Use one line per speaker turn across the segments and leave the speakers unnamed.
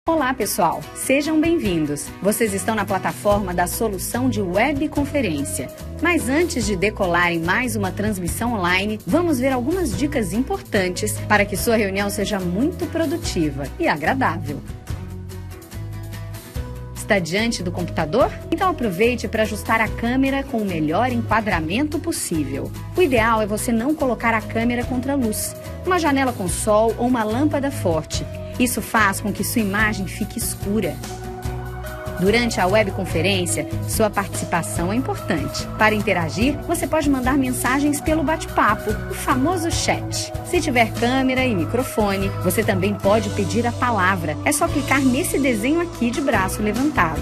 Olá pessoal, sejam bem-vindos. Vocês estão na plataforma da solução de webconferência. Mas antes de decolar em mais uma transmissão online, vamos ver algumas dicas importantes para que sua reunião seja muito produtiva e agradável. Está diante do computador? Então aproveite para ajustar a câmera com o melhor enquadramento possível. O ideal é você não colocar a câmera contra a luz, uma janela com sol ou uma lâmpada forte. Isso faz com que sua imagem fique escura. Durante a webconferência, sua participação é importante. Para interagir, você pode mandar mensagens pelo bate-papo, o famoso chat. Se tiver câmera e microfone, você também pode pedir a palavra. É só clicar nesse desenho aqui de braço levantado.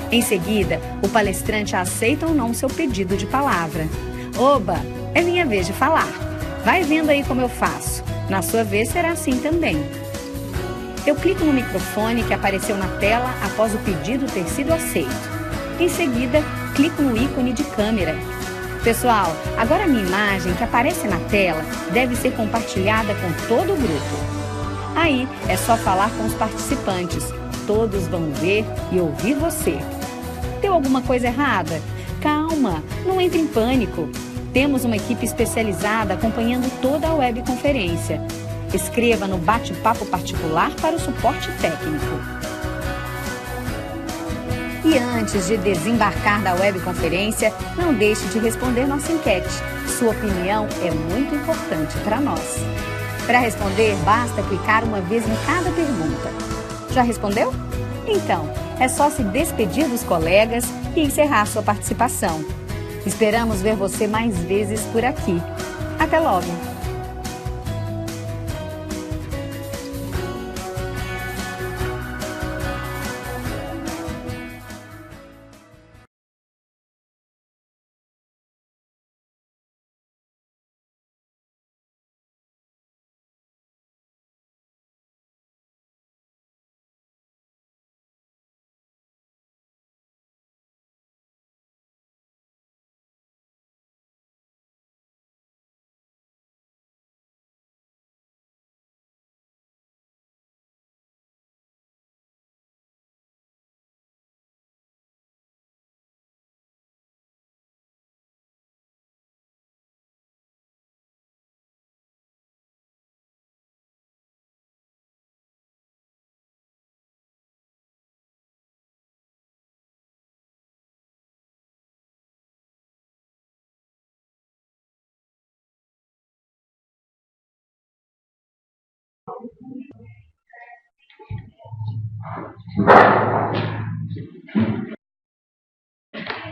Em seguida, o palestrante aceita ou não seu pedido de palavra. Oba, é minha vez de falar. Vai vendo aí como eu faço. Na sua vez será assim também. Eu clico no microfone que apareceu na tela após o pedido ter sido aceito. Em seguida, clico no ícone de câmera. Pessoal, agora a minha imagem que aparece na tela deve ser compartilhada com todo o grupo. Aí é só falar com os participantes. Todos vão ver e ouvir você. Deu alguma coisa errada? Calma, não entre em pânico. Temos uma equipe especializada acompanhando toda a webconferência. Escreva no bate-papo particular para o suporte técnico. E antes de desembarcar da webconferência, não deixe de responder nossa enquete. Sua opinião é muito importante para nós. Para responder, basta clicar uma vez em cada pergunta. Já respondeu? Então, é só se despedir dos colegas e encerrar sua participação. Esperamos ver você mais vezes por aqui. Até logo!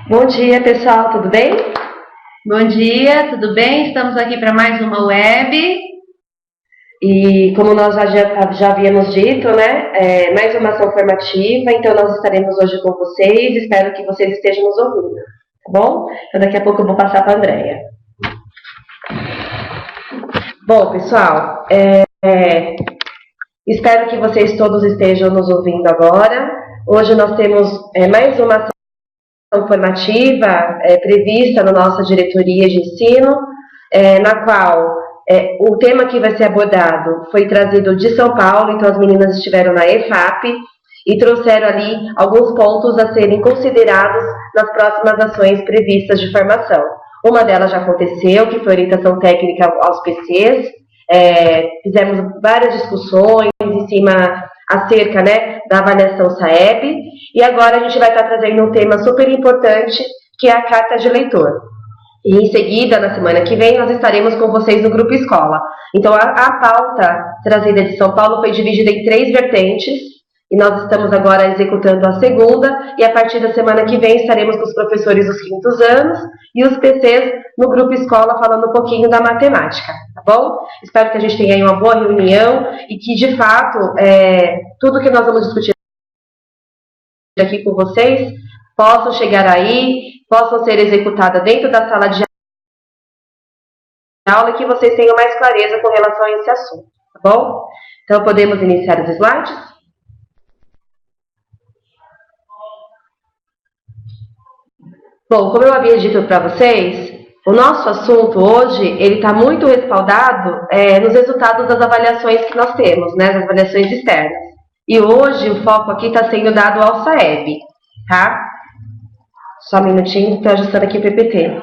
Bom dia, pessoal, tudo bem? Bom dia, tudo bem? Estamos aqui para mais uma web. E como nós já havíamos dito, né, mais uma ação formativa, então nós estaremos hoje com vocês, espero que vocês estejam nos ouvindo, tá bom? Então daqui a pouco eu vou passar para a Andréia. Bom, pessoal, espero que vocês todos estejam nos ouvindo agora. Hoje nós temos mais uma ação formativa prevista na nossa diretoria de ensino, na qual o tema que vai ser abordado foi trazido de São Paulo, então as meninas estiveram na EFAP e trouxeram ali alguns pontos a serem considerados nas próximas ações previstas de formação. Uma delas já aconteceu, que foi orientação técnica aos PCs, fizemos várias discussões em cima acerca, né, da avaliação SAEB, e agora a gente vai estar trazendo um tema super importante, que é a carta de leitor. E em seguida, na semana que vem, nós estaremos com vocês no Grupo Escola. Então, a pauta trazida de São Paulo foi dividida em 3 vertentes, e nós estamos agora executando a segunda, e a partir da semana que vem estaremos com os professores dos 5º anos e os PCs no Grupo Escola falando um pouquinho da matemática, tá bom? Espero que a gente tenha aí uma boa reunião e que, de fato, tudo que nós vamos discutir aqui com vocês possam chegar aí, possam ser executadas dentro da sala de aula e que vocês tenham mais clareza com relação a esse assunto, tá bom? Então, podemos iniciar os slides? Bom, como eu havia dito para vocês, O nosso assunto hoje, ele está muito respaldado nos resultados das avaliações que nós temos, né, das avaliações externas. E hoje o foco aqui está sendo dado ao SAEB, tá? Só um minutinho, estou ajustando aqui o PPT.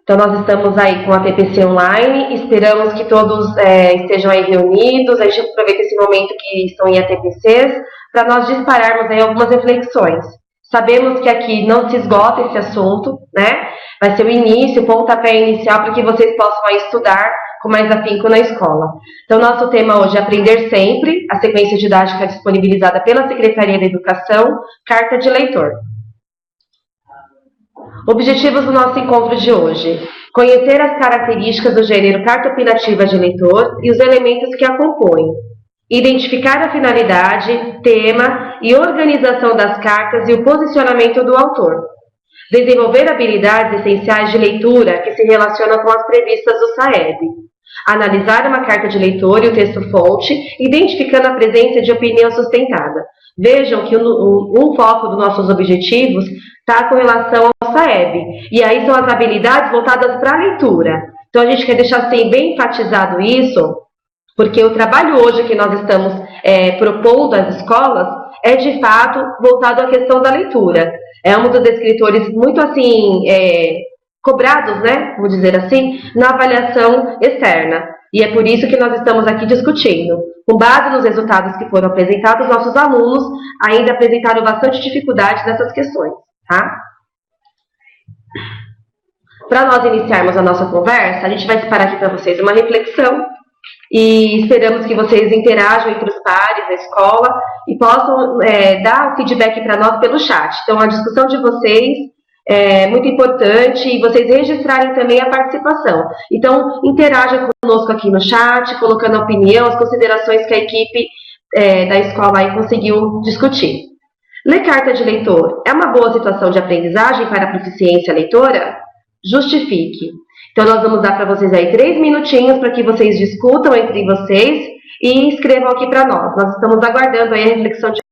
Então, nós estamos aí com a TPC online, esperamos que todos estejam aí reunidos, a gente aproveita esse momento que estão em ATPCs, para nós dispararmos aí algumas reflexões. Sabemos que aqui não se esgota esse assunto, né? Vai ser o início, o pontapé inicial para que vocês possam aí estudar com mais afinco na escola. Então, nosso tema hoje é Aprender Sempre, a sequência didática disponibilizada pela Secretaria da Educação, Carta de Leitor. Objetivos do nosso encontro de hoje: conhecer as características do gênero carta opinativa de leitor e os elementos que a compõem, identificar a finalidade, tema e organização das cartas e o posicionamento do autor, desenvolver habilidades essenciais de leitura que se relacionam com as previstas do SAEB, analisar uma carta de leitor e o texto-fonte, identificando a presença de opinião sustentada. Vejam que um foco dos nossos objetivos está com relação ao SAEB, e aí são as habilidades voltadas para a leitura. Então a gente quer deixar assim bem enfatizado isso, porque o trabalho hoje que nós estamos propondo às escolas é de fato voltado à questão da leitura. É um dos escritores muito assim cobrados, né, vamos dizer assim, na avaliação externa. E é por isso que nós estamos aqui discutindo. Com base nos resultados que foram apresentados, nossos alunos ainda apresentaram bastante dificuldade nessas questões, tá? Para nós iniciarmos a nossa conversa, a gente vai separar aqui para vocês uma reflexão e esperamos que vocês interajam entre os pares da escola e possam dar o feedback para nós pelo chat. Então, a discussão de vocês é muito importante e vocês registrarem também a participação. Então, interajam conosco aqui no chat, colocando a opinião, as considerações que a equipe da escola aí conseguiu discutir. Ler carta de leitor é uma boa situação de aprendizagem para a proficiência leitora? Justifique. Então, nós vamos dar para vocês aí 3 minutinhos para que vocês discutam entre vocês e escrevam aqui para nós. Nós estamos aguardando aí a reflexão de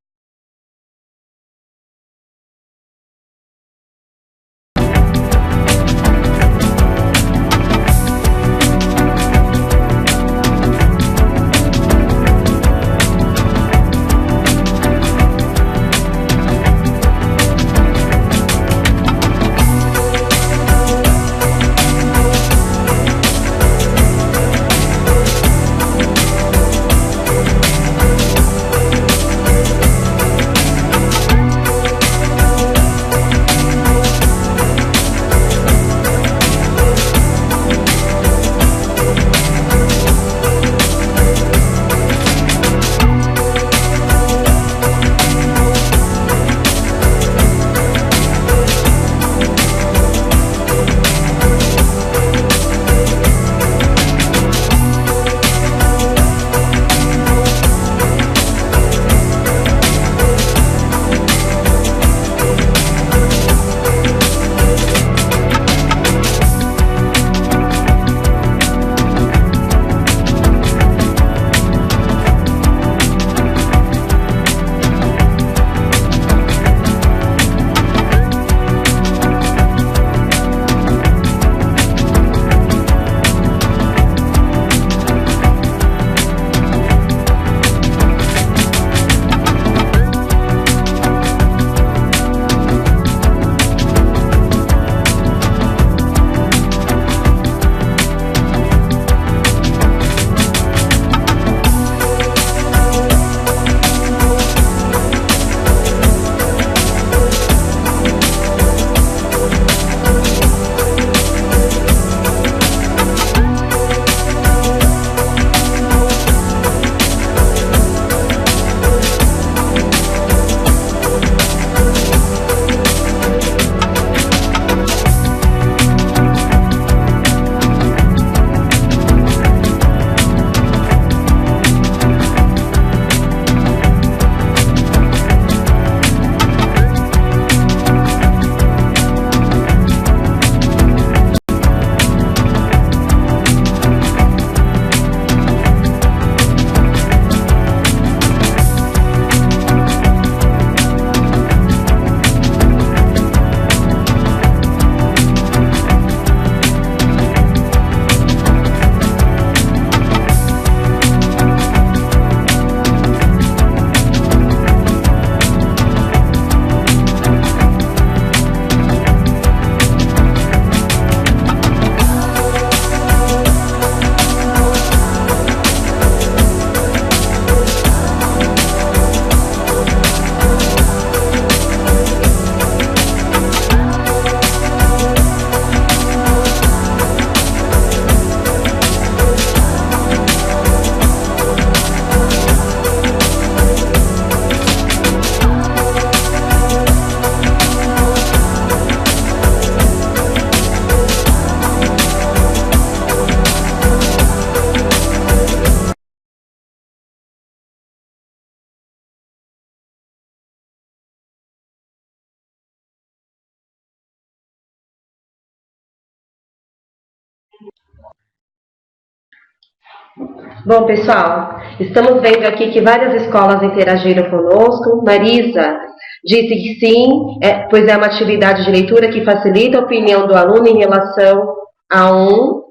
Bom, pessoal, estamos vendo aqui que várias escolas interagiram conosco. Marisa disse que sim, pois é uma atividade de leitura que facilita a opinião do aluno em relação a um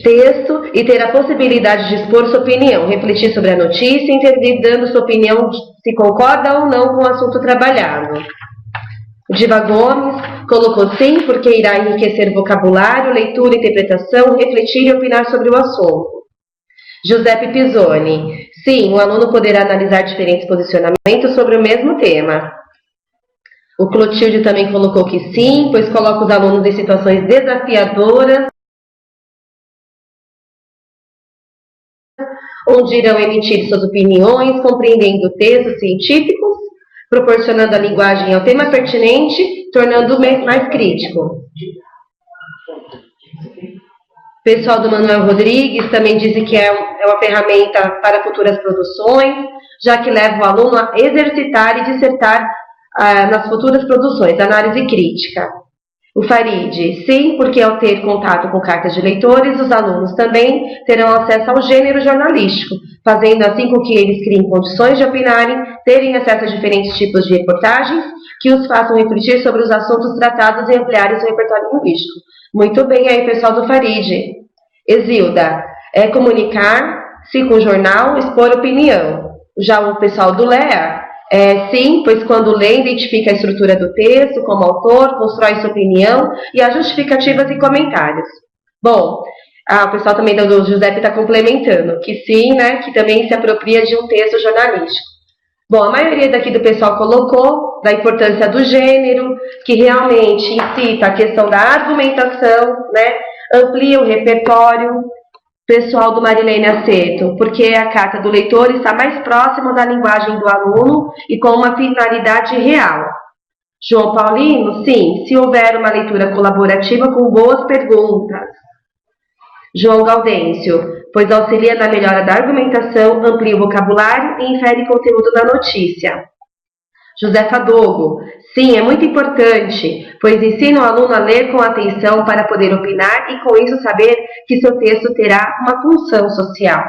texto e ter a possibilidade de expor sua opinião, refletir sobre a notícia e entender dando sua opinião se concorda ou não com o assunto trabalhado. O Diva Gomes colocou sim, porque irá enriquecer vocabulário, leitura, interpretação, refletir e opinar sobre o assunto. Giuseppe Pisoni, sim, o aluno poderá analisar diferentes posicionamentos sobre o mesmo tema. O Clotilde também colocou que sim, pois coloca os alunos em situações desafiadoras, onde irão emitir suas opiniões, compreendendo textos científicos, proporcionando a linguagem ao tema pertinente, tornando-o mais crítico. O pessoal do Manuel Rodrigues também disse que é uma ferramenta para futuras produções, já que leva o aluno a exercitar e dissertar nas futuras produções, análise crítica. O Farid, sim, porque ao ter contato com cartas de leitores, os alunos também terão acesso ao gênero jornalístico, fazendo assim com que eles criem condições de opinarem, terem acesso a diferentes tipos de reportagens que os façam refletir sobre os assuntos tratados e ampliarem seu repertório linguístico. Muito bem aí, pessoal do Farid. Exilda, comunicar-se com o jornal, expor opinião. Já o pessoal do Lea, sim, pois quando lê, identifica a estrutura do texto como autor, constrói sua opinião e as justificativas e comentários. Bom, o pessoal também do Giuseppe está complementando, que sim, né, que também se apropria de um texto jornalístico. Bom, a maioria daqui do pessoal colocou da importância do gênero, que realmente incita a questão da argumentação, né, amplia o repertório. Pessoal do Marilene Aceto, porque a carta do leitor está mais próxima da linguagem do aluno e com uma finalidade real. João Paulino, sim, se houver uma leitura colaborativa com boas perguntas. João Gaudêncio, pois auxilia na melhora da argumentação, amplia o vocabulário e infere conteúdo na notícia. José Fadogo, sim, é muito importante, pois ensina o aluno a ler com atenção para poder opinar e com isso saber que seu texto terá uma função social.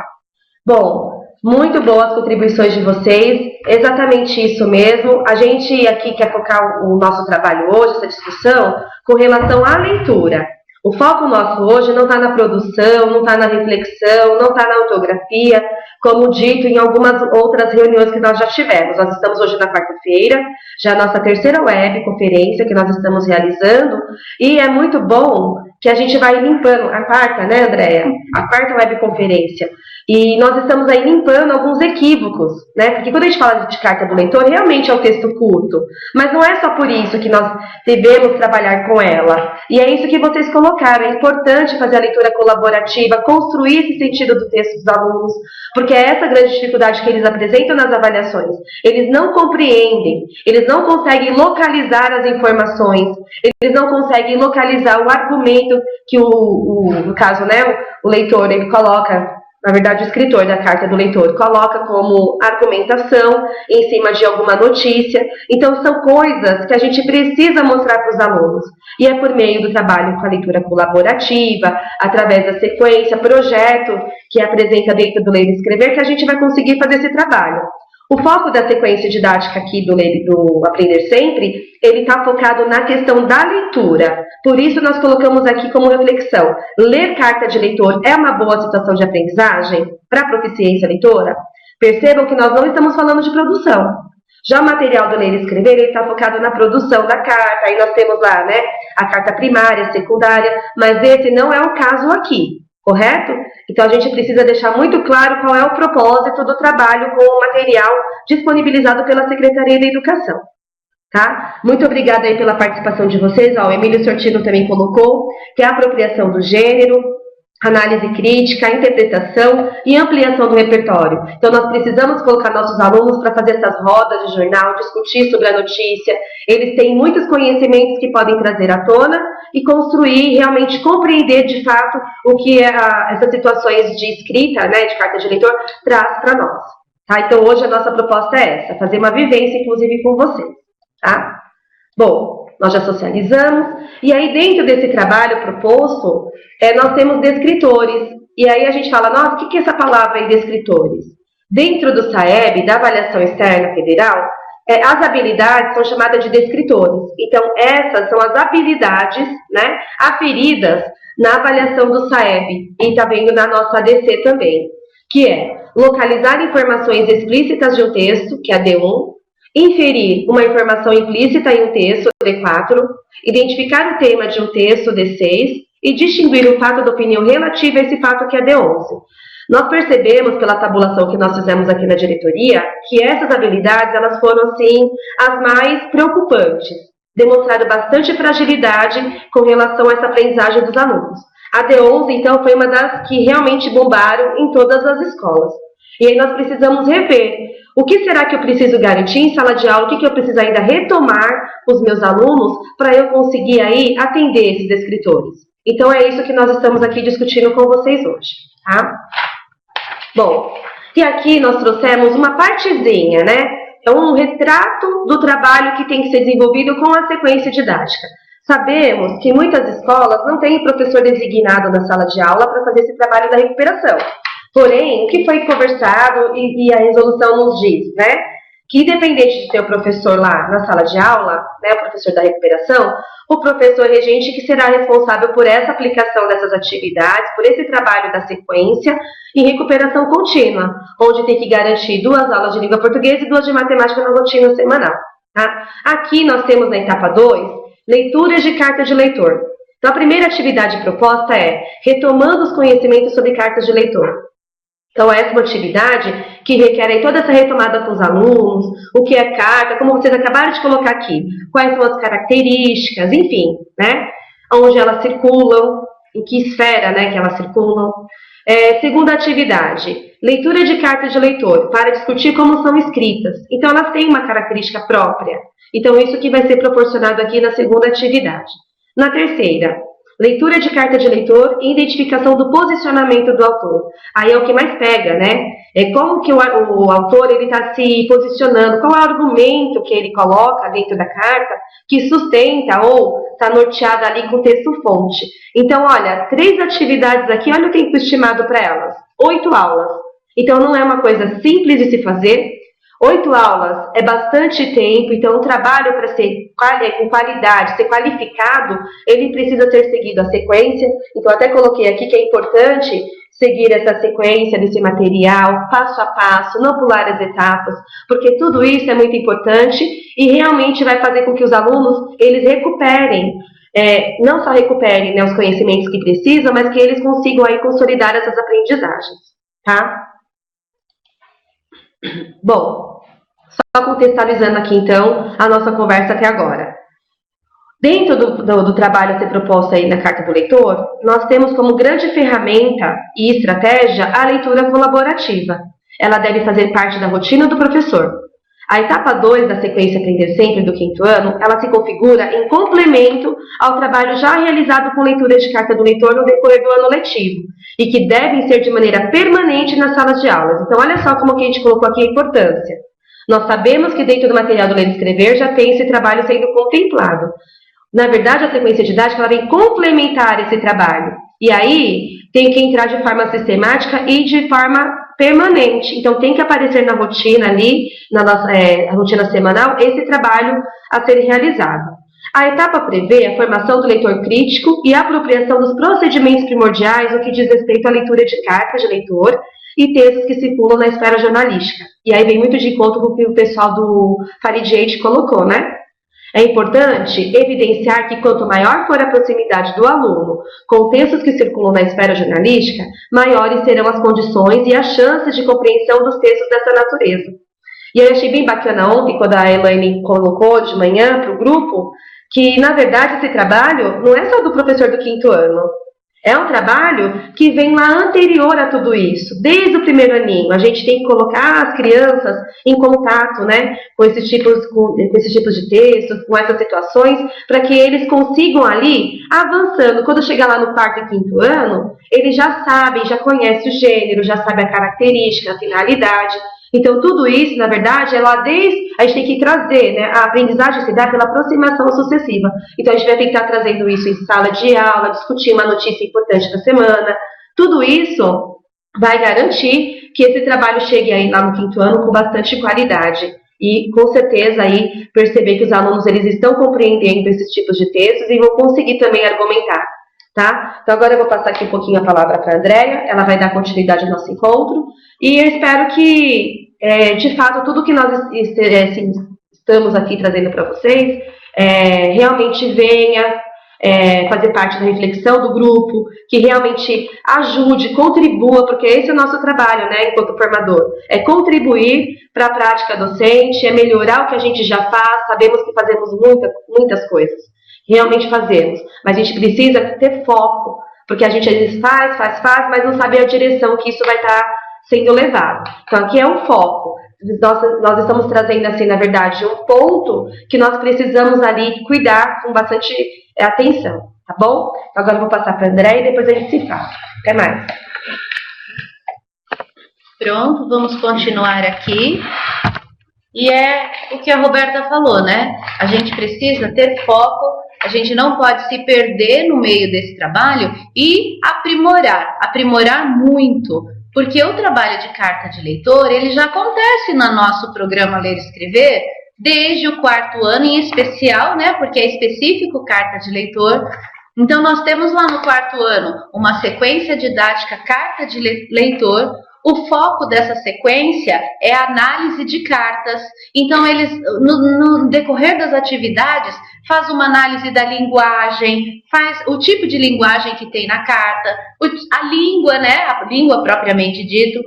Bom, muito boas contribuições de vocês, exatamente isso mesmo. A gente aqui quer focar o nosso trabalho hoje, essa discussão, com relação à leitura. O foco nosso hoje não está na produção, não está na reflexão, não está na ortografia, como dito em algumas outras reuniões que nós já tivemos. Nós estamos hoje na quarta-feira, já a nossa terceira webconferência que nós estamos realizando, e é muito bom que a gente vai limpando, a quarta, né, Andréia? A quarta webconferência. E nós estamos aí limpando alguns equívocos, né? Porque quando a gente fala de carta do leitor, realmente é um texto curto. Mas não é só por isso que nós devemos trabalhar com ela. E é isso que vocês colocaram. É importante fazer a leitura colaborativa, construir esse sentido do texto dos alunos, porque é essa grande dificuldade que eles apresentam nas avaliações. Eles não compreendem, eles não conseguem localizar as informações, eles não conseguem localizar o argumento que no caso, né, o leitor, ele coloca. Na verdade, o escritor da carta do leitor coloca como argumentação em cima de alguma notícia. Então, são coisas que a gente precisa mostrar para os alunos. E é por meio do trabalho com a leitura colaborativa, através da sequência, projeto que apresenta dentro do Ler e Escrever, que a gente vai conseguir fazer esse trabalho. O foco da sequência didática aqui do Aprender Sempre, ele está focado na questão da leitura. Por isso, nós colocamos aqui como reflexão. Ler carta de leitor é uma boa situação de aprendizagem para a proficiência leitora? Percebam que nós não estamos falando de produção. Já o material do Ler e Escrever, ele está focado na produção da carta. Aí nós temos lá, né, a carta primária, secundária, mas esse não é o caso aqui. Correto? Então, a gente precisa deixar muito claro qual é o propósito do trabalho com o material disponibilizado pela Secretaria da Educação. Tá? Muito obrigada aí pela participação de vocês. O Emílio Sortino também colocou que é a apropriação do gênero, análise crítica, interpretação e ampliação do repertório. Então, nós precisamos colocar nossos alunos para fazer essas rodas de jornal, discutir sobre a notícia. Eles têm muitos conhecimentos que podem trazer à tona e construir, realmente compreender de fato o que essas situações de escrita, né, de carta de leitor, traz para nós. Tá? Então, hoje a nossa proposta é essa, fazer uma vivência, inclusive, com vocês. Tá? Bom, nós já socializamos, e aí dentro desse trabalho proposto, nós temos descritores, e aí a gente fala, nossa, o que é essa palavra aí, descritores? Dentro do SAEB, da Avaliação Externa Federal, as habilidades são chamadas de descritores. Então, essas são as habilidades, né, aferidas na avaliação do SAEB, e está vendo na nossa ADC também, que é localizar informações explícitas de um texto, que é a D1, inferir uma informação implícita em um texto, D4, identificar o tema de um texto, D6, e distinguir o fato da opinião relativa a esse fato, que é D11. Nós percebemos, pela tabulação que nós fizemos aqui na diretoria, que essas habilidades elas foram, assim, as mais preocupantes. Demonstraram bastante fragilidade com relação a essa aprendizagem dos alunos. A D11, então, foi uma das que realmente bombaram em todas as escolas. E aí nós precisamos rever. O que será que eu preciso garantir em sala de aula? O que eu preciso ainda retomar os meus alunos para eu conseguir aí atender esses escritores? Então, é isso que nós estamos aqui discutindo com vocês hoje, tá? Bom, e aqui nós trouxemos uma partezinha, né? É um retrato do trabalho que tem que ser desenvolvido com a sequência didática. Sabemos que muitas escolas não têm professor designado na sala de aula para fazer esse trabalho da recuperação. Porém, o que foi conversado e a resolução nos diz, né? Que independente de ter o professor lá na sala de aula, né, o professor da recuperação, o professor regente que será responsável por essa aplicação dessas atividades, por esse trabalho da sequência e recuperação contínua, onde tem que garantir 2 aulas de língua portuguesa e 2 de matemática na rotina semanal. Tá? Aqui nós temos na etapa 2, leituras de carta de leitor. Então a primeira atividade proposta é retomando os conhecimentos sobre cartas de leitor. Então, essa é uma atividade que requer aí toda essa retomada com os alunos, o que é carta, como vocês acabaram de colocar aqui, quais são as características, enfim, né? Onde elas circulam, em que esfera, né, que elas circulam. Segunda atividade, leitura de cartas de leitor, para discutir como são escritas. Então, elas têm uma característica própria. Então, isso que vai ser proporcionado aqui na segunda atividade. Na terceira, leitura de carta de leitor e identificação do posicionamento do autor. Aí é o que mais pega, né? É como que o autor está se posicionando, qual é o argumento que ele coloca dentro da carta que sustenta ou está norteado ali com o texto-fonte. Então, olha, 3 atividades aqui, olha o tempo estimado para elas. 8 aulas. Então, não é uma coisa simples de se fazer. 8 aulas é bastante tempo, então o trabalho para ser com qualidade, ser qualificado, ele precisa ser seguido a sequência. Então até coloquei aqui que é importante seguir essa sequência desse material, passo a passo, não pular as etapas, porque tudo isso é muito importante e realmente vai fazer com que os alunos, eles recuperem, não só recuperem, né, os conhecimentos que precisam, mas que eles consigam aí consolidar essas aprendizagens, tá? Bom, só contextualizando aqui então a nossa conversa até agora. Dentro do trabalho a ser proposto aí na Carta do Leitor, nós temos como grande ferramenta e estratégia a leitura colaborativa. Ela deve fazer parte da rotina do professor. A etapa 2 da sequência Aprender Sempre do 5º ano, ela se configura em complemento ao trabalho já realizado com leitura de Carta do Leitor no decorrer do ano letivo, e que devem ser de maneira permanente nas salas de aulas. Então, olha só como que a gente colocou aqui a importância. Nós sabemos que dentro do material do Ler e Escrever já tem esse trabalho sendo contemplado. Na verdade, a sequência didática ela vem complementar esse trabalho. E aí, tem que entrar de forma sistemática e de forma permanente. Então, tem que aparecer na rotina ali, na nossa rotina semanal, esse trabalho a ser realizado. A etapa prevê a formação do leitor crítico e a apropriação dos procedimentos primordiais no que diz respeito à leitura de cartas de leitor e textos que circulam na esfera jornalística. E aí vem muito de encontro com o que o pessoal do Farid Eide colocou, né? É importante evidenciar que quanto maior for a proximidade do aluno com textos que circulam na esfera jornalística, maiores serão as condições e as chances de compreensão dos textos dessa natureza. E eu achei bem bacana ontem, quando a Elaine colocou de manhã para o grupo, que, na verdade, esse trabalho não é só do professor do 5º ano. É um trabalho que vem lá anterior a tudo isso, desde o 1º aninho. A gente tem que colocar as crianças em contato, né, com esses tipos de textos, com essas situações, para que eles consigam ali, avançando. Quando chegar lá no 4º e 5º ano, eles já sabem, já conhecem o gênero, já sabem a característica, a finalidade. Então, tudo isso, na verdade, a gente tem que trazer, né? A aprendizagem se dá pela aproximação sucessiva. Então, a gente vai tentar trazendo isso em sala de aula, discutir uma notícia importante da semana. Tudo isso vai garantir que esse trabalho chegue aí lá no 5º ano com bastante qualidade. E, com certeza, aí perceber que os alunos eles estão compreendendo esses tipos de textos e vão conseguir também argumentar. Tá? Então agora eu vou passar aqui um pouquinho a palavra para a Andréia, ela vai dar continuidade ao nosso encontro, e eu espero que, de fato, tudo que nós estamos aqui trazendo para vocês, realmente venha fazer parte da reflexão do grupo, que realmente ajude, contribua, porque esse é o nosso trabalho, né, enquanto formador, é contribuir para a prática docente, é melhorar o que a gente já faz, sabemos que fazemos muitas coisas. Realmente fazemos, mas a gente precisa ter foco, porque a gente às vezes faz, mas não sabe a direção que isso vai estar sendo levado. Então aqui é um foco, nós estamos trazendo assim, na verdade, um ponto que nós precisamos ali cuidar com bastante atenção, tá bom? Então agora eu vou passar para a André e depois a gente se fala. Até mais.
Pronto, vamos continuar aqui. E é o que a Roberta falou, né? A gente precisa ter foco, a gente não pode se perder no meio desse trabalho e aprimorar muito, porque o trabalho de carta de leitor, ele já acontece no nosso programa Ler e Escrever, desde o 4º ano em especial, né? Porque é específico carta de leitor. Então nós temos lá no 4º ano uma sequência didática carta de leitor. O foco dessa sequência é a análise de cartas. Então, eles, no decorrer das atividades, faz uma análise da linguagem, faz o tipo de linguagem que tem na carta, a língua, né, a língua propriamente dito,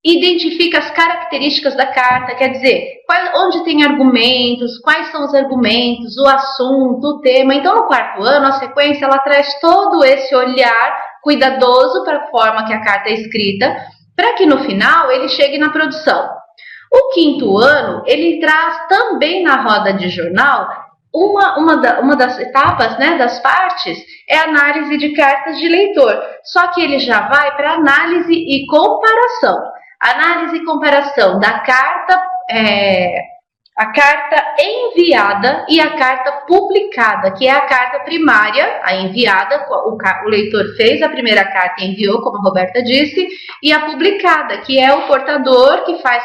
identifica as características da carta, quer dizer, onde tem argumentos, quais são os argumentos, o assunto, o tema. Então, no 4º ano, a sequência ela traz todo esse olhar cuidadoso para a forma que a carta é escrita, para que no final ele chegue na produção. O 5º ano, ele traz também na roda de jornal, uma das etapas, né, das partes, é a análise de cartas de leitor. Só que ele já vai para análise e comparação. Análise e comparação da carta, a carta enviada e a carta publicada, que é a carta primária, a enviada, o leitor fez a primeira carta e enviou, como a Roberta disse, e a publicada, que é o portador que faz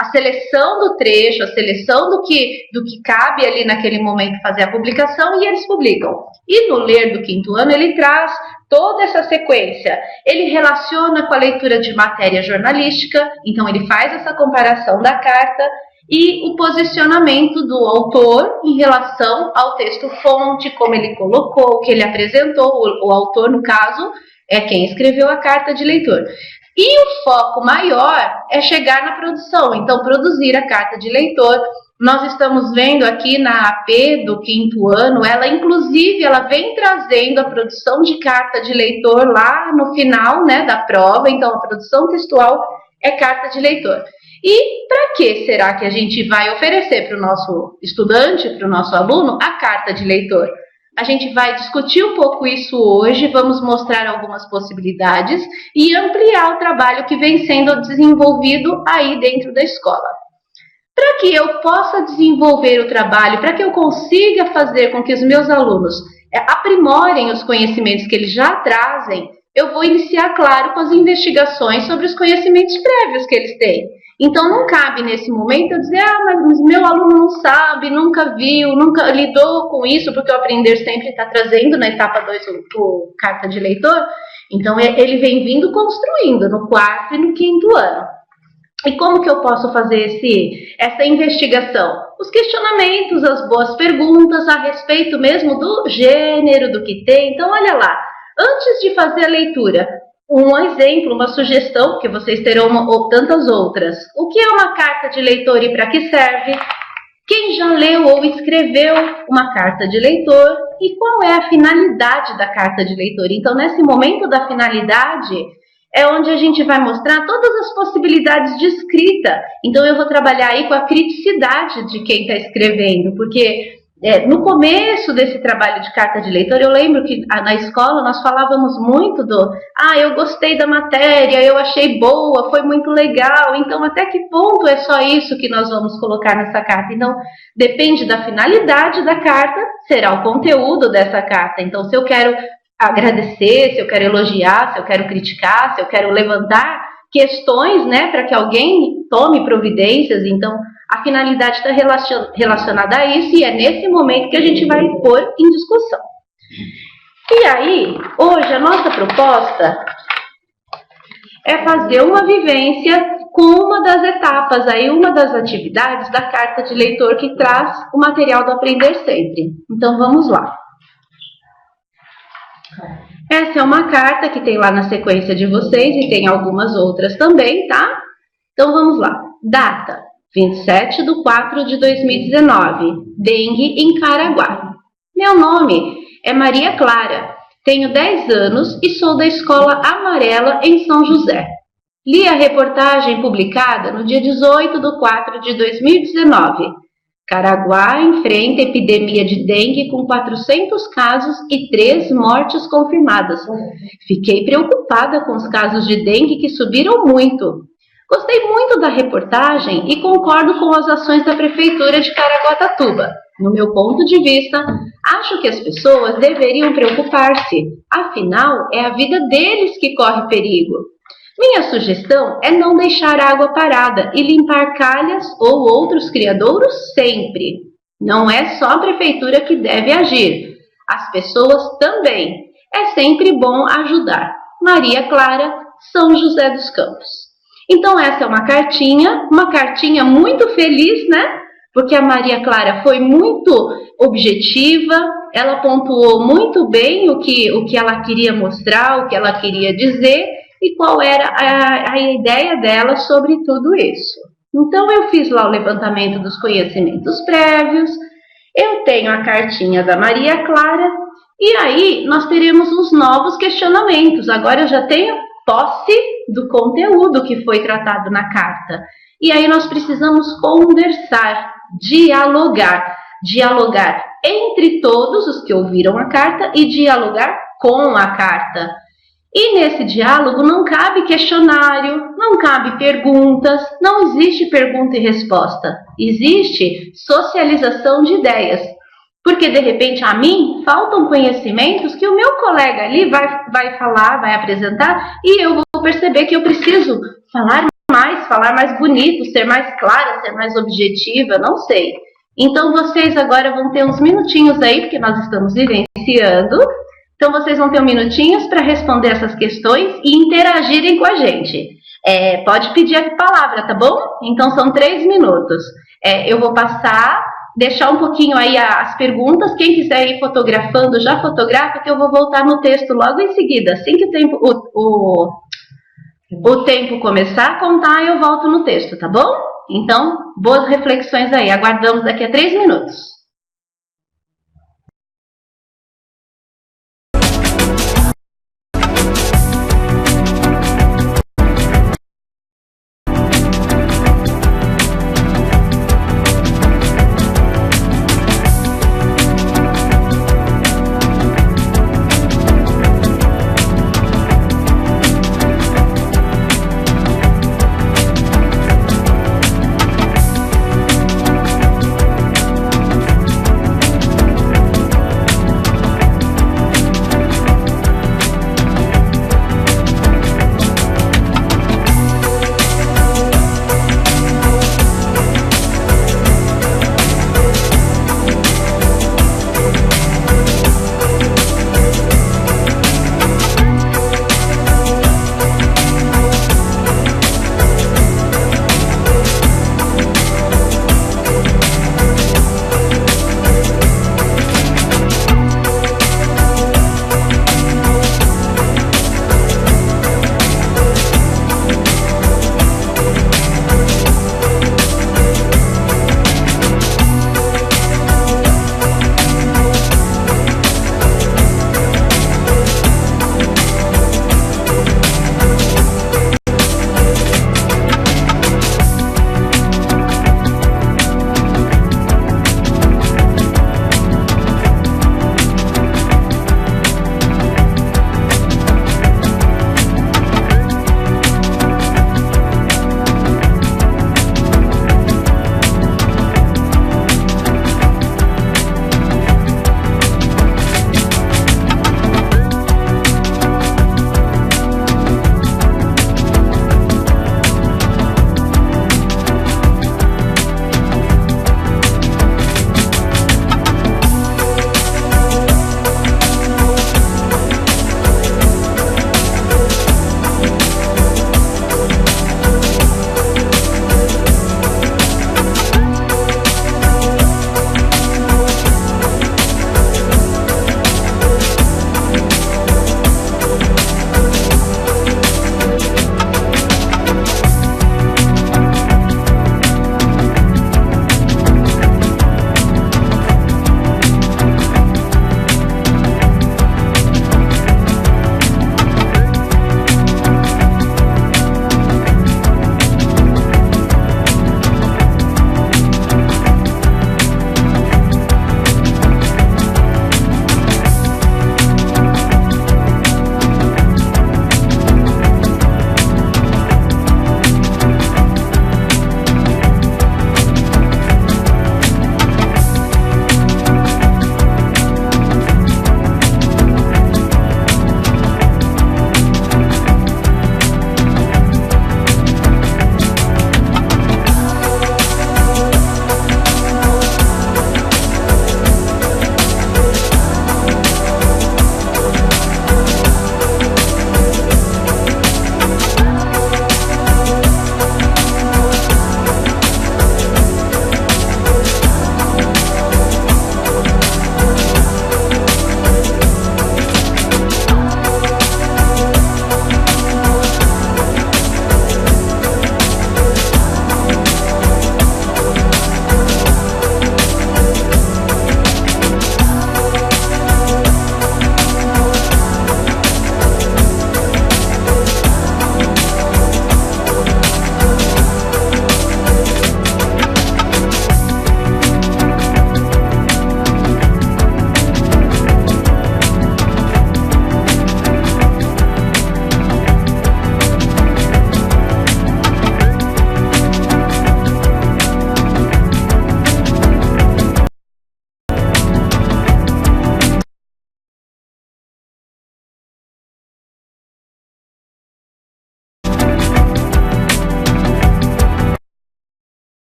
a seleção do trecho, a seleção do que cabe ali naquele momento fazer a publicação, e eles publicam. E no Ler do 5º ano ele traz toda essa sequência. Ele relaciona com a leitura de matéria jornalística, então ele faz essa comparação da carta, e o posicionamento do autor em relação ao texto-fonte, como ele colocou, o que ele apresentou, o autor, no caso, é quem escreveu a carta de leitor. E o foco maior é chegar na produção, então produzir a carta de leitor. Nós estamos vendo aqui na AP do 5º ano, ela inclusive ela vem trazendo a produção de carta de leitor lá no final, né, da prova, então a produção textual é carta de leitor. E para que será que a gente vai oferecer para o nosso estudante, para o nosso aluno, a carta de leitor? A gente vai discutir um pouco isso hoje, vamos mostrar algumas possibilidades e ampliar o trabalho que vem sendo desenvolvido aí dentro da escola. Para que eu possa desenvolver o trabalho, para que eu consiga fazer com que os meus alunos aprimorem os conhecimentos que eles já trazem, eu vou iniciar, claro, com as investigações sobre os conhecimentos prévios que eles têm. Então, não cabe nesse momento eu dizer, mas meu aluno não sabe, nunca viu, nunca lidou com isso, porque o Aprender Sempre está trazendo na etapa 2 o carta de leitor. Então, ele vem vindo construindo no 4º e no 5º ano. E como que eu posso fazer essa investigação? Os questionamentos, as boas perguntas a respeito mesmo do gênero, do que tem. Então, olha lá, antes de fazer a leitura, um exemplo, uma sugestão, porque vocês terão ou tantas outras. O que é uma carta de leitor e para que serve? Quem já leu ou escreveu uma carta de leitor? E qual é a finalidade da carta de leitor? Então, nesse momento da finalidade, é onde a gente vai mostrar todas as possibilidades de escrita. Então, eu vou trabalhar aí com a criticidade de quem está escrevendo, porque no começo desse trabalho de carta de leitor, eu lembro que na escola nós falávamos muito eu gostei da matéria, eu achei boa, foi muito legal, então até que ponto é só isso que nós vamos colocar nessa carta? Então, depende da finalidade da carta, será o conteúdo dessa carta. Então, se eu quero agradecer, se eu quero elogiar, se eu quero criticar, se eu quero levantar questões, né, para que alguém tome providências, então a finalidade está relacionada a isso, e é nesse momento que a gente vai pôr em discussão. E aí, hoje a nossa proposta é fazer uma vivência com uma das etapas, aí, uma das atividades da carta de leitor que traz o material do Aprender Sempre. Então vamos lá. Essa é uma carta que tem lá na sequência de vocês e tem algumas outras também, tá? Então vamos lá. Data: 27/4/2019. Dengue em Caraguá. Meu nome é Maria Clara. Tenho 10 anos e sou da Escola Amarela em São José. Li a reportagem publicada no dia 18/4/2019. Caraguá enfrenta epidemia de dengue com 400 casos e 3 mortes confirmadas. Fiquei preocupada com os casos de dengue que subiram muito. Gostei muito da reportagem e concordo com as ações da Prefeitura de Caraguatatuba. No meu ponto de vista, acho que as pessoas deveriam preocupar-se. Afinal, é a vida deles que corre perigo. Minha sugestão é não deixar água parada e limpar calhas ou outros criadouros sempre. Não é só a prefeitura que deve agir, as pessoas também. É sempre bom ajudar. Maria Clara, São José dos Campos. Então essa é uma cartinha muito feliz, né? Porque a Maria Clara foi muito objetiva, ela pontuou muito bem o que ela queria mostrar, o que ela queria dizer, e qual era a ideia dela sobre tudo isso. Então, eu fiz lá o levantamento dos conhecimentos prévios, eu tenho a cartinha da Maria Clara, e aí nós teremos os novos questionamentos. Agora eu já tenho posse do conteúdo que foi tratado na carta. E aí nós precisamos conversar, dialogar entre todos os que ouviram a carta e dialogar com a carta. E nesse diálogo não cabe questionário, não cabe perguntas, não existe pergunta e resposta. Existe socialização de ideias. Porque, de repente, a mim faltam conhecimentos que o meu colega ali vai falar, vai apresentar, e eu vou perceber que eu preciso falar mais bonito, ser mais clara, ser mais objetiva, não sei. Então, vocês agora vão ter uns minutinhos aí, porque nós estamos vivenciando. Então, vocês vão ter uns minutinhos para responder essas questões e interagirem com a gente. Pode pedir a palavra, tá bom? Então, são 3 minutos. Eu vou deixar um pouquinho aí as perguntas. Quem quiser ir fotografando, já fotografa, que eu vou voltar no texto logo em seguida. Assim que o tempo começar a contar, eu volto no texto, tá bom? Então, boas reflexões aí. Aguardamos daqui a 3 minutos.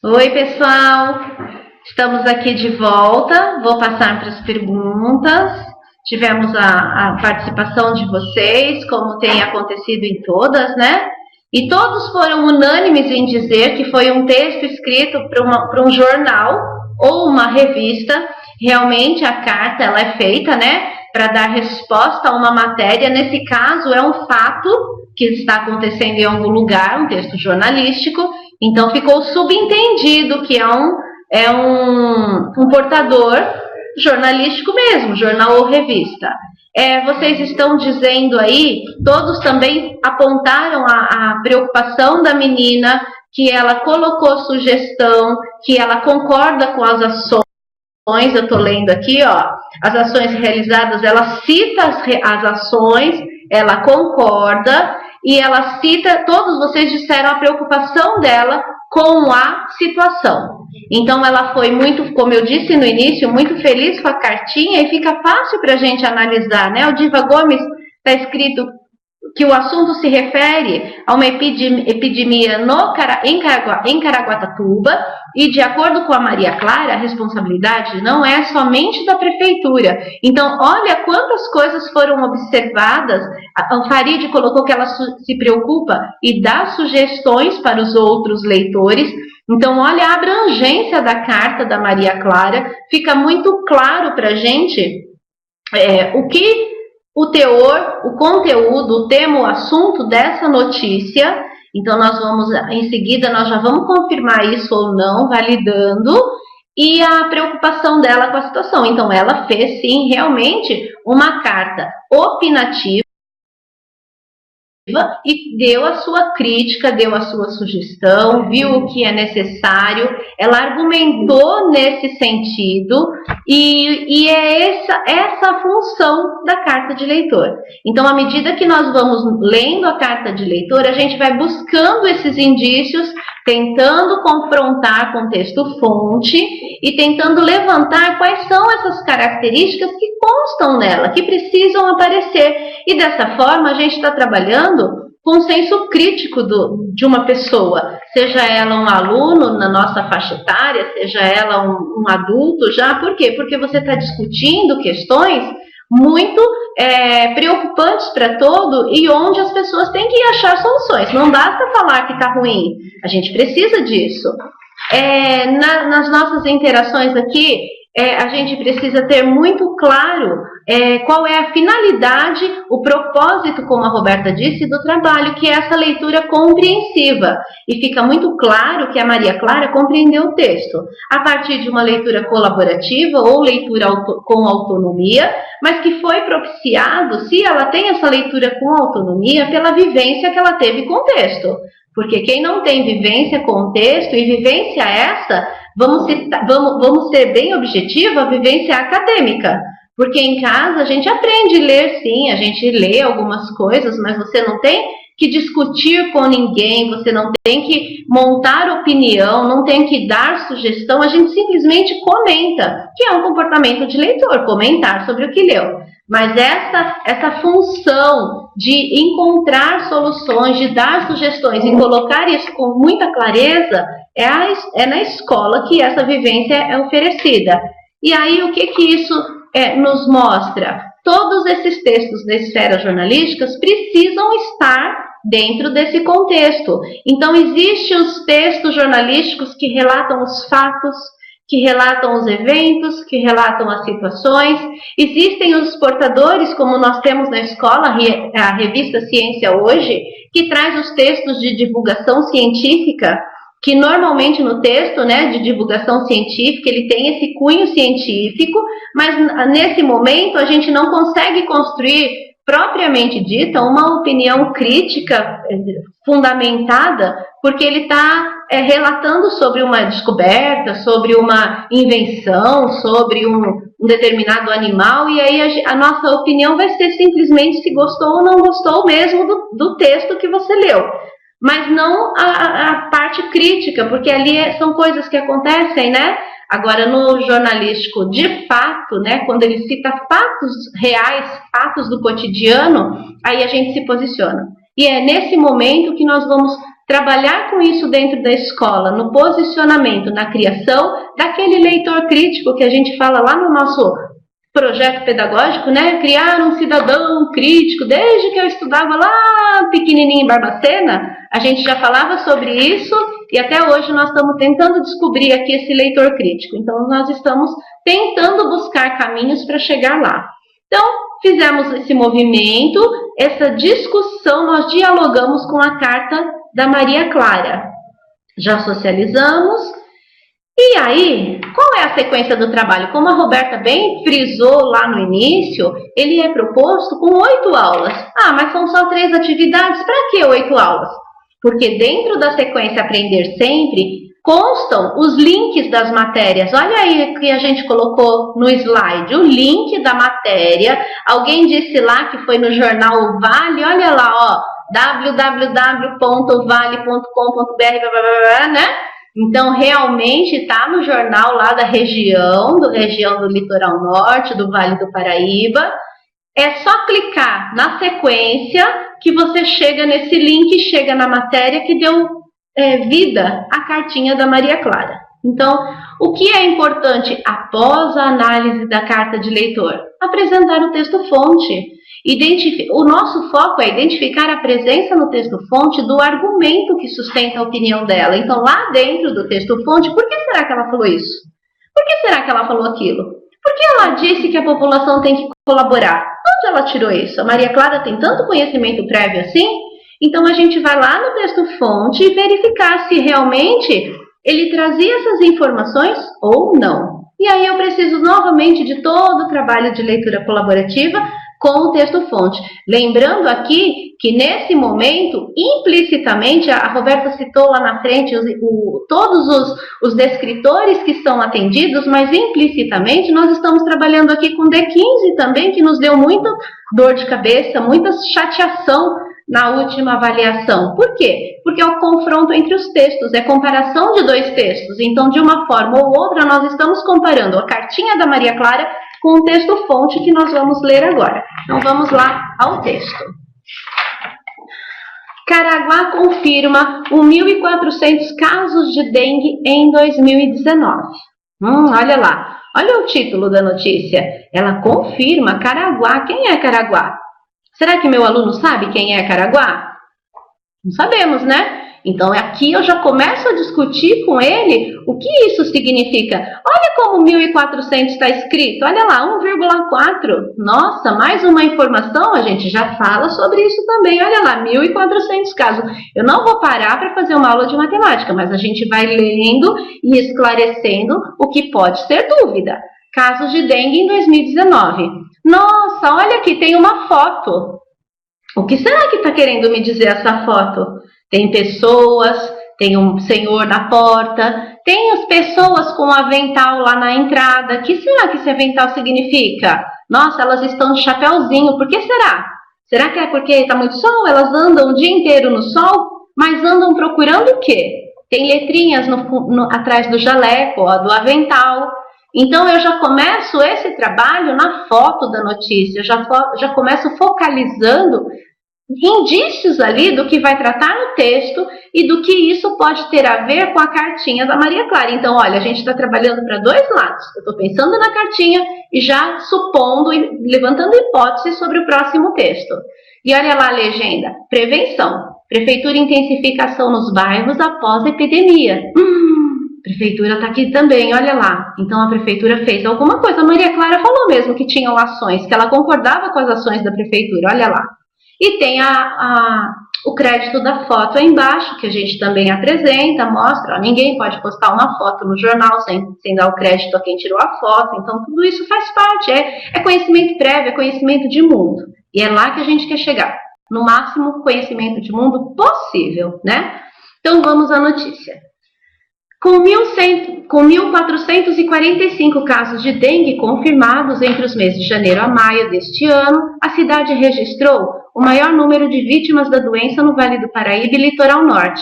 Oi, pessoal! Estamos aqui de volta. Vou passar para as perguntas. Tivemos a participação de vocês, como tem acontecido em todas, né? E todos foram unânimes em dizer que foi um texto escrito para um jornal ou uma revista. Realmente a carta ela é feita, né, para dar resposta a uma matéria. Nesse caso é um fato que está acontecendo em algum lugar, um texto jornalístico. Então ficou subentendido que é um portador jornalístico mesmo, jornal ou revista. Vocês estão dizendo aí, todos também apontaram a preocupação da menina, que ela colocou sugestão, que ela concorda com as ações. Eu estou lendo aqui, ó, as ações realizadas, ela cita as ações, ela concorda e ela cita, todos vocês disseram a preocupação dela com a situação. Então ela foi muito, como eu disse no início, muito feliz com a cartinha e fica fácil para a gente analisar, né? O Diva Gomes está escrito que o assunto se refere a uma epidemia em Caraguatatuba e, de acordo com a Maria Clara, a responsabilidade não é somente da prefeitura. Então, olha quantas coisas foram observadas. A Farid colocou que ela se preocupa e dá sugestões para os outros leitores. Então, olha a abrangência da carta da Maria Clara. Fica muito claro para a gente o que o teor, o conteúdo, o tema, o assunto dessa notícia. Então nós vamos, em seguida, nós já vamos confirmar isso ou não, validando, e a preocupação dela com a situação. Então ela fez sim, realmente, uma carta opinativa e deu a sua crítica, deu a sua sugestão, viu o que é necessário, ela argumentou nesse sentido e é essa a função da carta de leitor. Então, à medida que nós vamos lendo a carta de leitor, a gente vai buscando esses indícios, tentando confrontar com o texto-fonte e tentando levantar quais são essas características que constam nela, que precisam aparecer. E dessa forma a gente está trabalhando com o senso crítico de uma pessoa, seja ela um aluno na nossa faixa etária, seja ela um adulto já. Por quê? Porque você está discutindo questões muito preocupantes para todo e onde as pessoas têm que achar soluções. Não basta falar que está ruim, a gente precisa disso. Nas nossas interações aqui, a gente precisa ter muito claro qual é a finalidade, o propósito, como a Roberta disse, do trabalho, que é essa leitura compreensiva. E fica muito claro que a Maria Clara compreendeu o texto a partir de uma leitura colaborativa ou leitura com autonomia, mas que foi propiciado, se ela tem essa leitura com autonomia, pela vivência que ela teve com o texto. Porque quem não tem vivência com o texto, e vivência essa, vamos ser bem objetiva, a vivência acadêmica. Porque em casa a gente aprende a ler, sim, a gente lê algumas coisas, mas você não tem que discutir com ninguém, você não tem que montar opinião, não tem que dar sugestão, a gente simplesmente comenta, que é um comportamento de leitor, comentar sobre o que leu. Mas essa função de encontrar soluções, de dar sugestões e colocar isso com muita clareza, é na escola que essa vivência é oferecida. E aí o que isso nos mostra? Todos esses textos da esfera jornalísticas precisam estar dentro desse contexto. Então existem os textos jornalísticos que relatam os fatos, que relatam os eventos, que relatam as situações. Existem os portadores, como nós temos na escola, a revista Ciência Hoje, que traz os textos de divulgação científica, que normalmente no texto, né, de divulgação científica, ele tem esse cunho científico, mas nesse momento a gente não consegue construir, propriamente dita, uma opinião crítica fundamentada, porque ele está relatando sobre uma descoberta, sobre uma invenção, sobre um determinado animal, e aí a nossa opinião vai ser simplesmente se gostou ou não gostou mesmo do texto que você leu. Mas não a parte crítica, porque ali são coisas que acontecem, né? Agora, no jornalístico, de fato, né, quando ele cita fatos reais, fatos do cotidiano, aí a gente se posiciona. E é nesse momento que nós vamos trabalhar com isso dentro da escola, no posicionamento, na criação daquele leitor crítico que a gente fala lá no nosso projeto pedagógico, né? Criar um cidadão crítico. Desde que eu estudava lá pequenininho em Barbacena, a gente já falava sobre isso e até hoje nós estamos tentando descobrir aqui esse leitor crítico. Então, nós estamos tentando buscar caminhos para chegar lá. Então, fizemos esse movimento, essa discussão, nós dialogamos com a carta da Maria Clara. Já socializamos. E aí, qual é a sequência do trabalho? Como a Roberta bem frisou lá no início, ele é proposto com 8 aulas. Ah, mas são só 3 atividades, para que 8 aulas? Porque dentro da sequência Aprender Sempre, constam os links das matérias. Olha aí que a gente colocou no slide, o link da matéria. Alguém disse lá que foi no jornal Vale, olha lá, ó, www.vale.com.br, né? Então, realmente está no jornal lá da região do Litoral Norte, do Vale do Paraíba. É só clicar na sequência que você chega nesse link, chega na matéria que deu vida à cartinha da Maria Clara. Então, o que é importante após a análise da carta de leitor? Apresentar o texto-fonte. O nosso foco é identificar a presença no texto-fonte do argumento que sustenta a opinião dela. Então, lá dentro do texto-fonte, por que será que ela falou isso? Por que será que ela falou aquilo? Por que ela disse que a população tem que colaborar? Onde ela tirou isso? A Maria Clara tem tanto conhecimento prévio assim? Então, a gente vai lá no texto-fonte e verificar se realmente ele trazia essas informações ou não. E aí eu preciso novamente de todo o trabalho de leitura colaborativa com o texto-fonte. Lembrando aqui que nesse momento, implicitamente, a Roberta citou lá na frente todos os descritores que são atendidos, mas implicitamente nós estamos trabalhando aqui com D15 também, que nos deu muita dor de cabeça, muita chateação na última avaliação. Por quê? Porque é o confronto entre os textos, é comparação de 2 textos. Então, de uma forma ou outra, nós estamos comparando a cartinha da Maria Clara com o texto-fonte que nós vamos ler agora. Então, vamos lá ao texto. Caraguá confirma 1.400 casos de dengue em 2019. Olha lá, olha o título da notícia. Ela confirma Caraguá. Quem é Caraguá? Será que meu aluno sabe quem é Caraguá? Não sabemos, né? Então, aqui eu já começo a discutir com ele o que isso significa. Olha como 1.400 está escrito. Olha lá, 1,4. Nossa, mais uma informação, a gente já fala sobre isso também. Olha lá, 1.400 casos. Eu não vou parar para fazer uma aula de matemática, mas a gente vai lendo e esclarecendo o que pode ser dúvida. Casos de dengue em 2019. Nossa, olha aqui, tem uma foto. O que será que está querendo me dizer essa foto? Tem pessoas, tem um senhor na porta, tem as pessoas com avental lá na entrada. O que será que esse avental significa? Nossa, elas estão de chapéuzinho. Por que será? Será que é porque está muito sol? Elas andam o dia inteiro no sol, mas andam procurando o quê? Tem letrinhas atrás do jaleco, ó, do avental. Então, eu já começo esse trabalho na foto da notícia, eu já começo focalizando indícios ali do que vai tratar no texto e do que isso pode ter a ver com a cartinha da Maria Clara. Então, olha, a gente está trabalhando para 2 lados. Eu estou pensando na cartinha e já supondo e levantando hipóteses sobre o próximo texto. E olha lá a legenda. Prevenção. Prefeitura intensificação nos bairros após a epidemia. Prefeitura está aqui também, olha lá. Então, a prefeitura fez alguma coisa. A Maria Clara falou mesmo que tinham ações, que ela concordava com as ações da prefeitura, olha lá. E tem o crédito da foto aí embaixo, que a gente também apresenta, mostra. Ó, ninguém pode postar uma foto no jornal sem dar o crédito a quem tirou a foto. Então, tudo isso faz parte. É conhecimento prévio, é conhecimento de mundo. E é lá que a gente quer chegar. No máximo, conhecimento de mundo possível, né? Então, vamos à notícia. Com 1.445 casos de dengue confirmados entre os meses de janeiro a maio deste ano, a cidade registrou o maior número de vítimas da doença no Vale do Paraíba e Litoral Norte.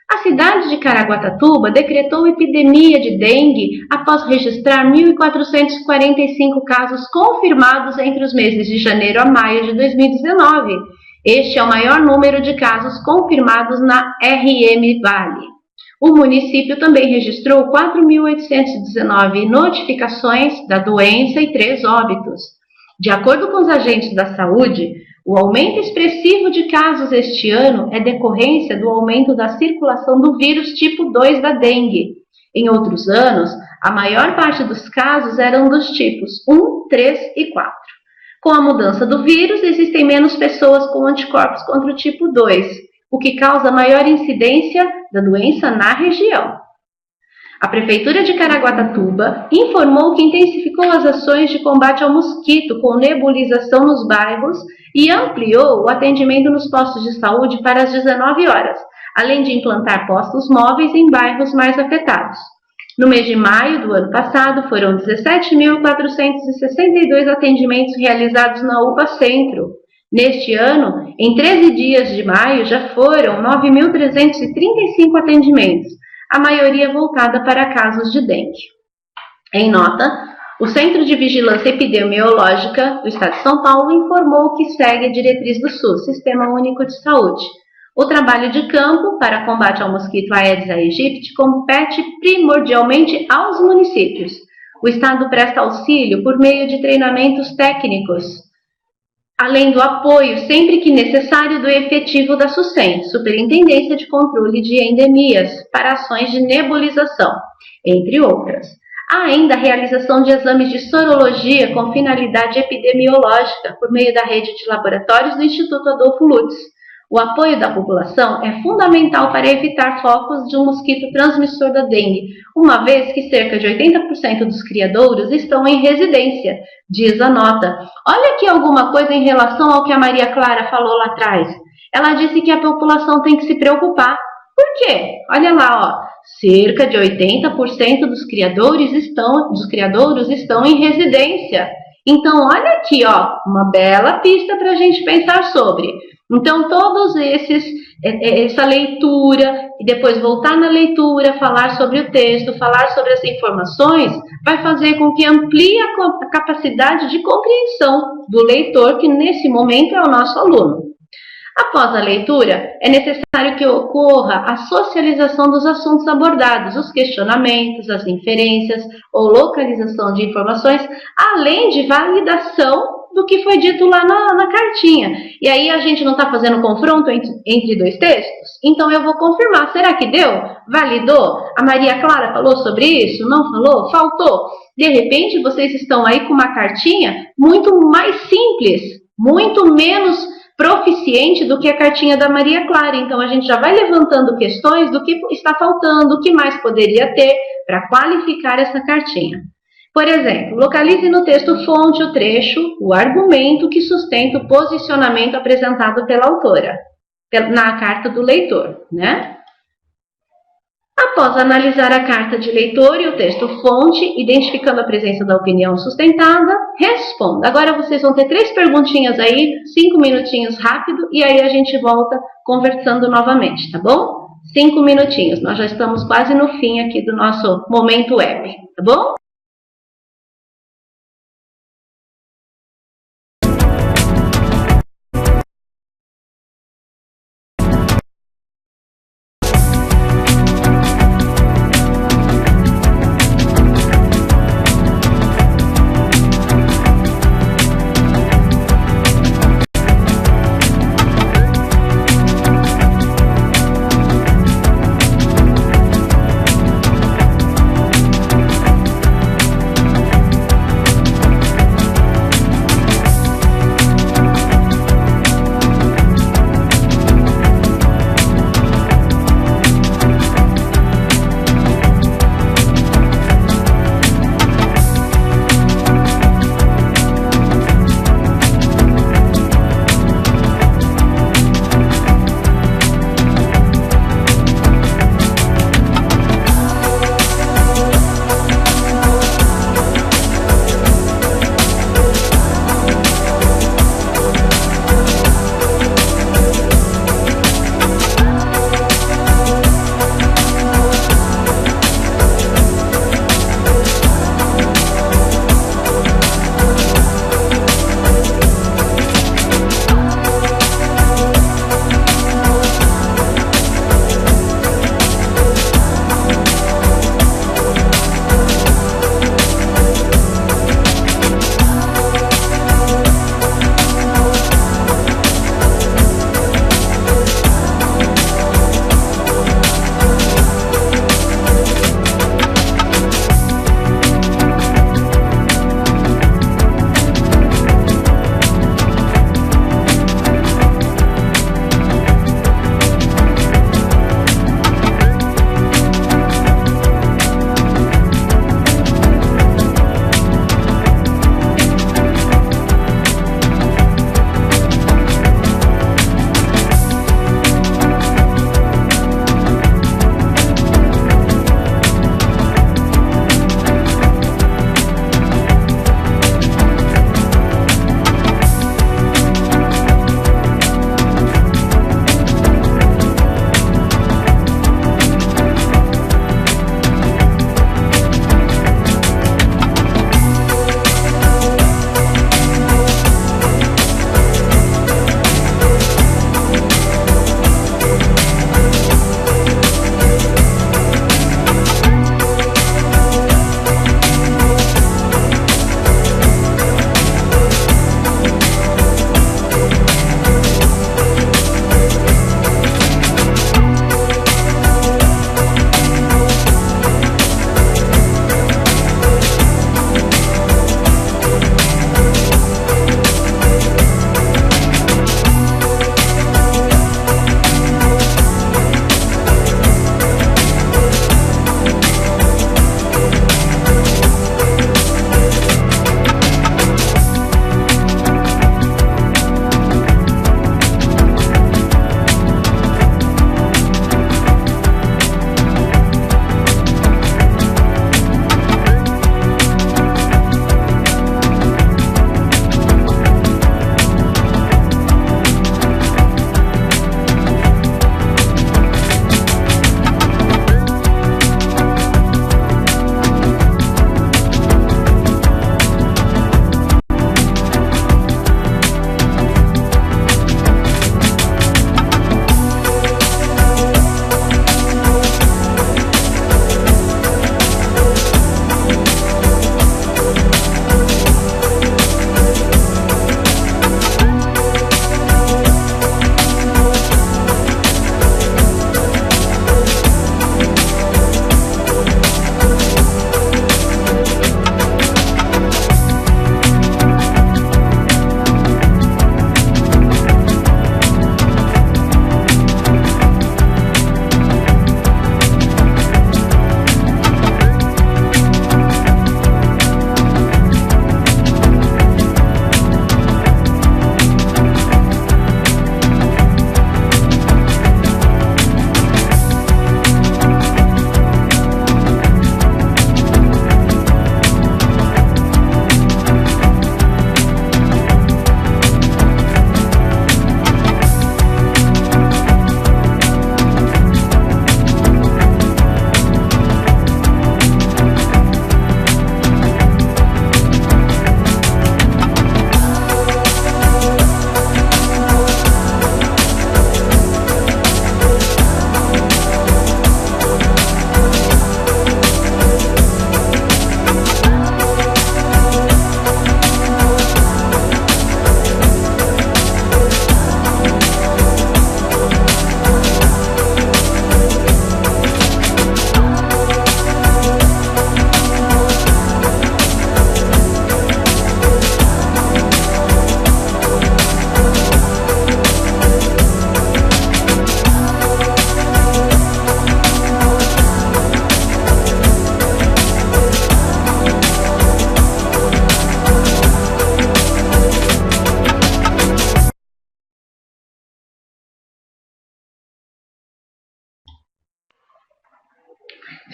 A cidade de Caraguatatuba decretou epidemia de dengue após registrar 1.445 casos confirmados entre os meses de janeiro a maio de 2019. Este é o maior número de casos confirmados na RM Vale. O município também registrou 4.819 notificações da doença e 3 óbitos. De acordo com os agentes da saúde, o aumento expressivo de casos este ano é decorrência do aumento da circulação do vírus tipo 2 da dengue. Em outros anos, a maior parte dos casos eram dos tipos 1, 3 e 4. Com a mudança do vírus, existem menos pessoas com anticorpos contra o tipo 2, o que causa maior incidência da doença na região. A Prefeitura de Caraguatatuba informou que intensificou as ações de combate ao mosquito com nebulização nos bairros e ampliou o atendimento nos postos de saúde para as 19 horas, além de implantar postos móveis em bairros mais afetados. No mês de maio do ano passado, foram 17.462 atendimentos realizados na UPA Centro. Neste ano, em 13 dias de maio, já foram 9.335 atendimentos, a maioria voltada para casos de dengue. Em nota, o Centro de Vigilância Epidemiológica do Estado de São Paulo informou que segue a diretriz do SUS, Sistema Único de Saúde. O trabalho de campo para combate ao mosquito Aedes aegypti compete primordialmente aos municípios. O Estado presta auxílio por meio de treinamentos técnicos, além do apoio, sempre que necessário, do efetivo da SUSEM, Superintendência de Controle de Endemias, para ações de nebulização, entre outras. Há ainda a realização de exames de sorologia com finalidade epidemiológica por meio da rede de laboratórios do Instituto Adolfo Lutz. O apoio da população é fundamental para evitar focos de um mosquito transmissor da dengue, uma vez que cerca de 80% dos criadouros estão em residência, diz a nota. Olha aqui alguma coisa em relação ao que a Maria Clara falou lá atrás. Ela disse que a população tem que se preocupar. Por quê? Olha lá, ó, cerca de 80% dos criadouros estão em residência. Então, olha aqui, ó, uma bela pista para a gente pensar sobre. Então, essa leitura, e depois voltar na leitura, falar sobre o texto, falar sobre as informações, vai fazer com que amplie a capacidade de compreensão do leitor, que nesse momento é o nosso aluno. Após a leitura, é necessário que ocorra a socialização dos assuntos abordados, os questionamentos, as inferências ou localização de informações, além de validação do que foi dito lá na cartinha. E aí a gente não está fazendo confronto entre dois textos? Então eu vou confirmar. Será que deu? Validou? A Maria Clara falou sobre isso? Não falou? Faltou? De repente vocês estão aí com uma cartinha muito mais simples, muito menos proficiente do que a cartinha da Maria Clara. Então a gente já vai levantando questões do que está faltando, o que mais poderia ter para qualificar essa cartinha. Por exemplo, localize no texto fonte o trecho, o argumento que sustenta o posicionamento apresentado pela autora, na carta do leitor, né? Após analisar a carta de leitor e o texto fonte, identificando a presença da opinião sustentada, responda. Agora vocês vão ter 3 perguntinhas aí, 5 minutinhos rápido, e aí a gente volta conversando novamente, tá bom? 5 minutinhos, nós já estamos quase no fim aqui do nosso momento web, tá bom?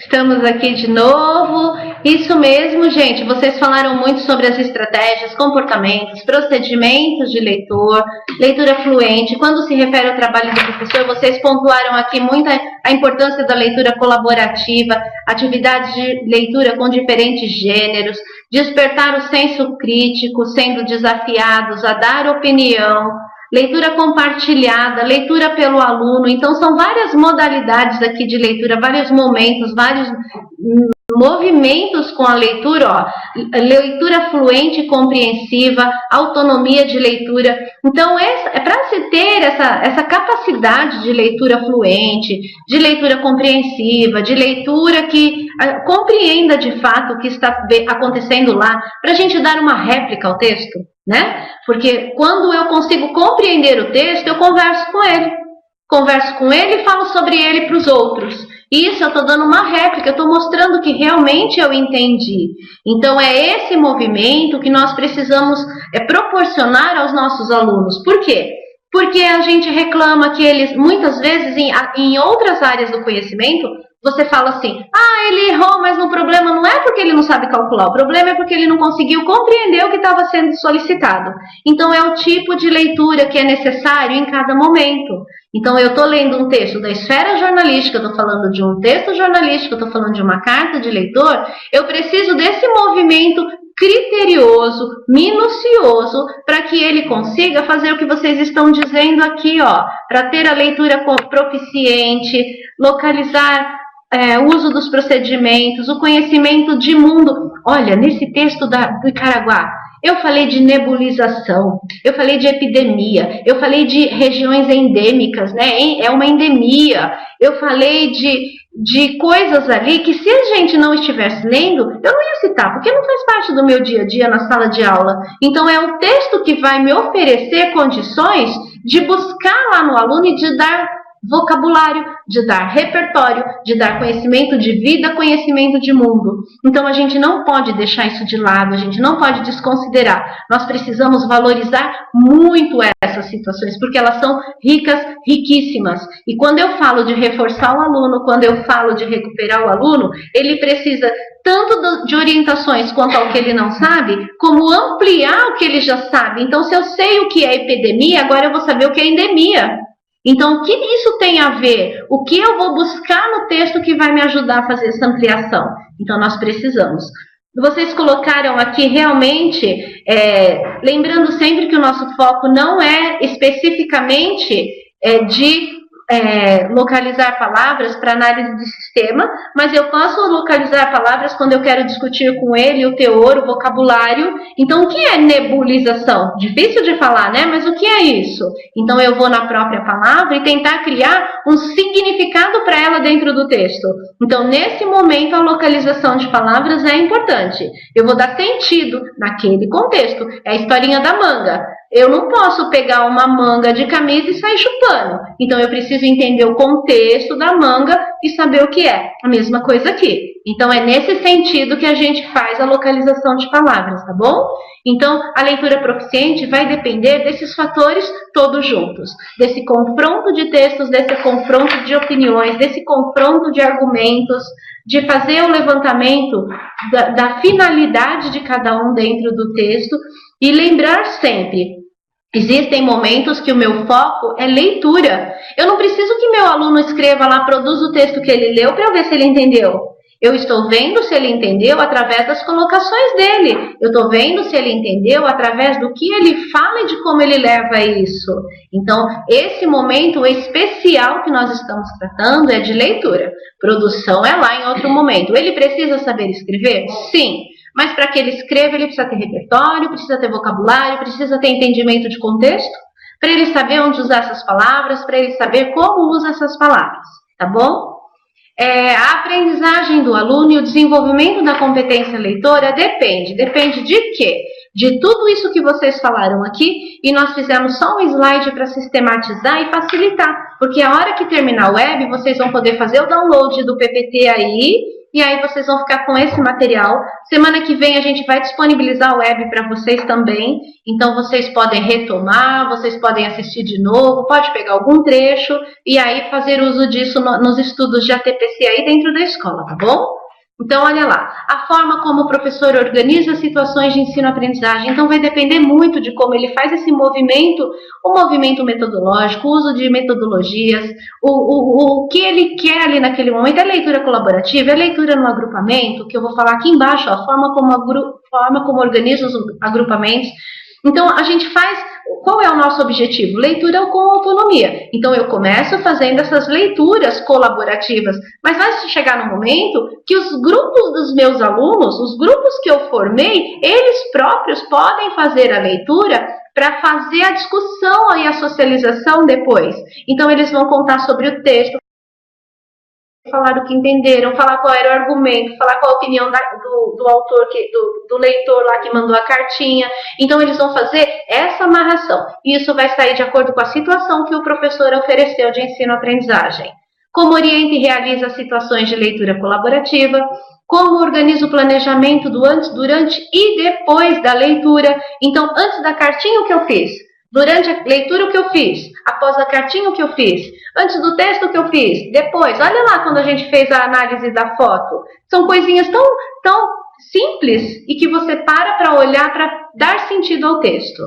Estamos aqui de novo. Isso mesmo, gente. Vocês falaram muito sobre as estratégias, comportamentos, procedimentos de leitor, leitura fluente. Quando se refere ao trabalho do professor, vocês pontuaram aqui muito a importância da leitura colaborativa, atividades de leitura com diferentes gêneros, despertar o senso crítico, sendo desafiados a dar opinião, leitura compartilhada, leitura pelo aluno. Então, são várias modalidades aqui de leitura, vários momentos, vários movimentos com a leitura, ó. Leitura fluente e compreensiva, autonomia de leitura. Então, é para se ter essa capacidade de leitura fluente, de leitura compreensiva, de leitura que compreenda de fato o que está acontecendo lá, para a gente dar uma réplica ao texto, né? Porque quando eu consigo compreender o texto, eu converso com ele. Converso com ele e falo sobre ele para os outros. Isso eu estou dando uma réplica, eu estou mostrando que realmente eu entendi. Então é esse movimento que nós precisamos proporcionar aos nossos alunos. Por quê? Porque a gente reclama que eles, muitas vezes, em outras áreas do conhecimento, você fala assim, ele errou, mas o problema não é porque ele não sabe calcular, o problema é porque ele não conseguiu compreender o que estava sendo solicitado. Então é o tipo de leitura que é necessário em cada momento. Então eu estou lendo um texto da esfera jornalística, eu estou falando de um texto jornalístico, eu estou falando de uma carta de leitor, eu preciso desse movimento criterioso, minucioso, para que ele consiga fazer o que vocês estão dizendo aqui, ó, para ter a leitura proficiente, localizar o uso dos procedimentos, o conhecimento de mundo. Olha, nesse texto do Icaraguá, eu falei de nebulização, eu falei de epidemia, eu falei de regiões endêmicas, né? É uma endemia. Eu falei de coisas ali que, se a gente não estivesse lendo, eu não ia citar, porque não faz parte do meu dia a dia na sala de aula. Então é o texto que vai me oferecer condições de buscar lá no aluno e de dar vocabulário, de dar repertório, de dar conhecimento de vida, conhecimento de mundo. Então a gente não pode deixar isso de lado, a gente não pode desconsiderar. Nós precisamos valorizar muito essas situações, porque elas são ricas, riquíssimas. E quando eu falo de reforçar o aluno, quando eu falo de recuperar o aluno, ele precisa tanto de orientações quanto ao que ele não sabe, como ampliar o que ele já sabe. Então, se eu sei o que é epidemia, agora eu vou saber o que é endemia. Então, o que isso tem a ver? O que eu vou buscar no texto que vai me ajudar a fazer essa ampliação? Então, nós precisamos. Vocês colocaram aqui realmente, lembrando sempre que o nosso foco não é especificamente de localizar palavras para análise de sistema, mas eu posso localizar palavras quando eu quero discutir com ele o teor, o vocabulário. Então, o que é nebulização? Difícil de falar, né? Mas o que é isso? Então, eu vou na própria palavra e tentar criar um significado para ela dentro do texto. Então, nesse momento, a localização de palavras é importante. Eu vou dar sentido naquele contexto. É a historinha da manga. Eu não posso pegar uma manga de camisa e sair chupando. Então, eu preciso entender o contexto da manga e saber o que é. A mesma coisa aqui. Então, é nesse sentido que a gente faz a localização de palavras, tá bom? Então, a leitura proficiente vai depender desses fatores todos juntos. Desse confronto de textos, desse confronto de opiniões, desse confronto de argumentos, de fazer o levantamento da finalidade de cada um dentro do texto. E lembrar sempre, existem momentos que o meu foco é leitura. Eu não preciso que meu aluno escreva lá, produza o texto que ele leu para eu ver se ele entendeu. Eu estou vendo se ele entendeu através das colocações dele. Eu estou vendo se ele entendeu através do que ele fala e de como ele leva isso. Então, esse momento especial que nós estamos tratando é de leitura. Produção é lá em outro momento. Ele precisa saber escrever? Sim. Mas para que ele escreva, ele precisa ter repertório, precisa ter vocabulário, precisa ter entendimento de contexto, para ele saber onde usar essas palavras, para ele saber como usa essas palavras, tá bom? A aprendizagem do aluno e o desenvolvimento da competência leitora depende de quê? De tudo isso que vocês falaram aqui, e nós fizemos só um slide para sistematizar e facilitar, porque a hora que terminar o web, vocês vão poder fazer o download do PPT aí, e aí vocês vão ficar com esse material. Semana que vem a gente vai disponibilizar o web para vocês também, então vocês podem retomar, vocês podem assistir de novo, pode pegar algum trecho e aí fazer uso disso nos estudos de ATPC aí dentro da escola, tá bom? Então, olha lá, a forma como o professor organiza situações de ensino-aprendizagem, então vai depender muito de como ele faz esse movimento, o movimento metodológico, o uso de metodologias, o que ele quer ali naquele momento, é leitura colaborativa, é leitura no agrupamento, que eu vou falar aqui embaixo, ó, a forma como organiza os agrupamentos. Então, a gente faz, qual é o nosso objetivo? Leitura com autonomia. Então, eu começo fazendo essas leituras colaborativas, mas vai chegar no momento que os grupos dos meus alunos, os grupos que eu formei, eles próprios podem fazer a leitura para fazer a discussão e a socialização depois. Então, eles vão contar sobre o texto, falar o que entenderam, falar qual era o argumento, falar qual a opinião do autor, do leitor lá que mandou a cartinha. Então, eles vão fazer essa amarração. E isso vai sair de acordo com a situação que o professor ofereceu de ensino-aprendizagem. Como orienta e realiza situações de leitura colaborativa, como organiza o planejamento do antes, durante e depois da leitura. Então, antes da cartinha, o que eu fiz? Durante a leitura, o que eu fiz? Após a cartinha, o que eu fiz? Antes do texto, o que eu fiz? Depois, olha lá quando a gente fez a análise da foto. São coisinhas tão simples e que você para olhar para dar sentido ao texto.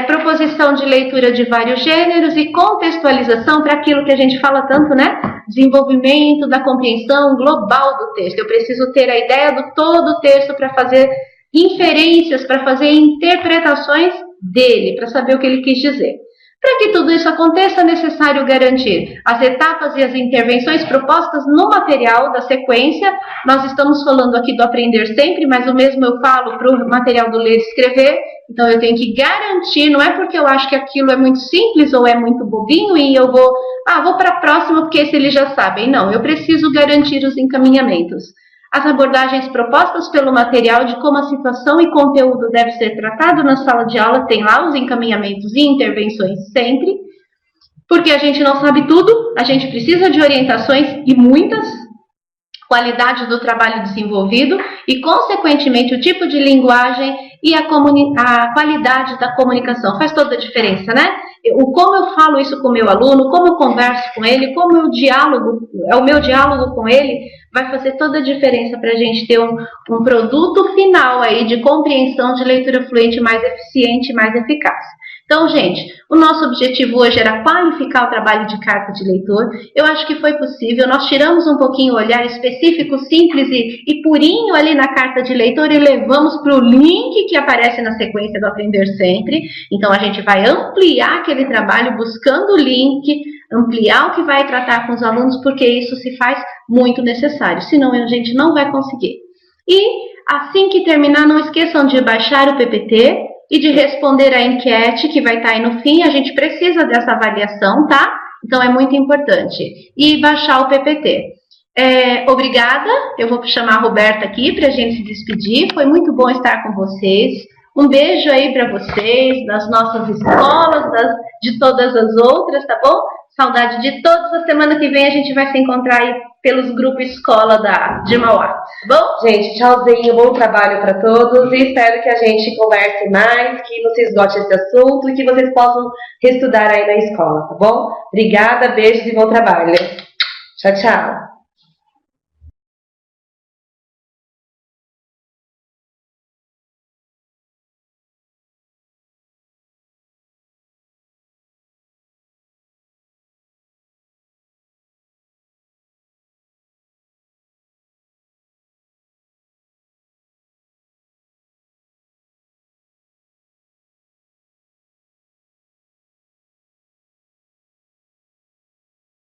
Proposição de leitura de vários gêneros e contextualização para aquilo que a gente fala tanto, né? Desenvolvimento da compreensão global do texto. Eu preciso ter a ideia do todo o texto para fazer inferências, para fazer interpretações dele, para saber o que ele quis dizer. Para que tudo isso aconteça, é necessário garantir as etapas e as intervenções propostas no material da sequência. Nós estamos falando aqui do aprender sempre, mas o mesmo eu falo para o material do ler e escrever. Então, eu tenho que garantir, não é porque eu acho que aquilo é muito simples ou é muito bobinho e eu vou para a próxima porque esse eles já sabem. Não, eu preciso garantir os encaminhamentos. As abordagens propostas pelo material de como a situação e conteúdo deve ser tratado na sala de aula, tem lá os encaminhamentos e intervenções sempre, porque a gente não sabe tudo, a gente precisa de orientações e muitas, qualidade do trabalho desenvolvido e, consequentemente, o tipo de linguagem e a qualidade da comunicação. Faz toda a diferença, né? Como eu falo isso com o meu aluno, como eu converso com ele, como o meu diálogo com ele, vai fazer toda a diferença para a gente ter um produto final aí de compreensão de leitura fluente mais eficiente e mais eficaz. Então, gente, o nosso objetivo hoje era qualificar o trabalho de carta de leitor. Eu acho que foi possível. Nós tiramos um pouquinho o olhar específico, simples e purinho ali na carta de leitor e levamos para o link que aparece na sequência do Aprender Sempre. Então, a gente vai ampliar aquele trabalho buscando o link, ampliar o que vai tratar com os alunos, porque isso se faz muito necessário, senão a gente não vai conseguir. E, assim que terminar, não esqueçam de baixar o PPT e de responder a enquete que vai estar aí no fim. A gente precisa dessa avaliação, tá? Então, é muito importante. E baixar o PPT. Obrigada. Eu vou chamar a Roberta aqui para a gente se despedir. Foi muito bom estar com vocês. Um beijo aí para vocês, das nossas escolas, de todas as outras, tá bom? Saudade de todos. A semana que vem a gente vai se encontrar aí pelos grupos escola de Mauá, tá bom?
Gente, tchauzinho, bom trabalho para todos e espero que a gente converse mais, que vocês gostem desse assunto e que vocês possam reestudar aí na escola, tá bom? Obrigada, beijos e bom trabalho. Tchau, tchau.